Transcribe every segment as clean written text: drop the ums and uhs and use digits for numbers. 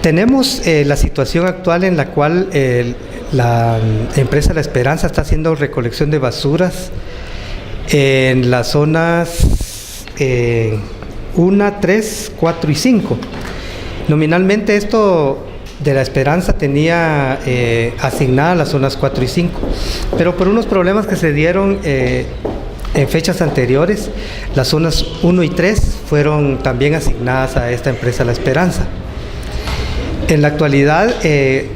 Tenemos la situación actual en la cual la empresa La Esperanza está haciendo recolección de basuras en las zonas 1, 3, 4 y 5. Nominalmente esto de La Esperanza tenía asignadas las zonas 4 y 5, pero por unos problemas que se dieron en fechas anteriores, las zonas 1 y 3 fueron también asignadas a esta empresa La Esperanza. En la actualidad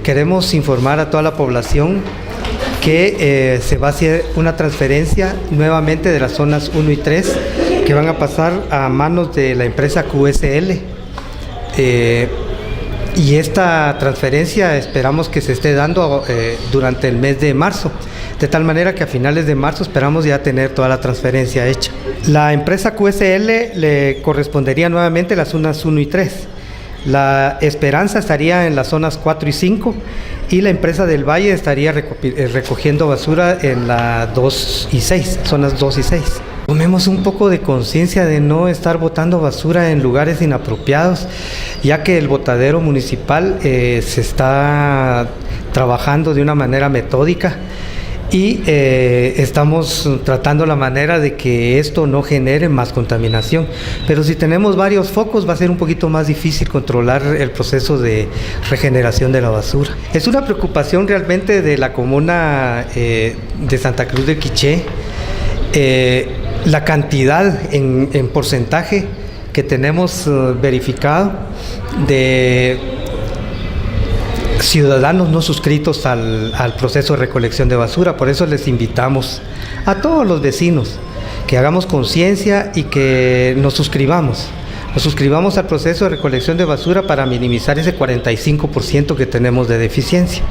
queremos informar a toda la población que se va a hacer una transferencia nuevamente de las zonas 1 y 3 que van a pasar a manos de la empresa QSL. Y esta transferencia esperamos que se esté dando durante el mes de marzo, de tal manera que a finales de marzo esperamos ya tener toda la transferencia hecha. La empresa QSL le correspondería nuevamente las zonas 1 y 3. La Esperanza estaría en las zonas 4 y 5 y la empresa del Valle estaría recogiendo basura en las 2 y 6, zonas 2 y 6. Tomemos un poco de conciencia de no estar botando basura en lugares inapropiados, ya que el botadero municipal se está trabajando de una manera metódica y estamos tratando la manera de que esto no genere más contaminación. Pero si tenemos varios focos va a ser un poquito más difícil controlar el proceso de regeneración de la basura. Es una preocupación realmente de la comuna de Santa Cruz de Quiché. La cantidad en porcentaje que tenemos verificado de ciudadanos no suscritos al proceso de recolección de basura. Por eso les invitamos a todos los vecinos que hagamos conciencia y que nos suscribamos al proceso de recolección de basura para minimizar ese 45% que tenemos de deficiencia.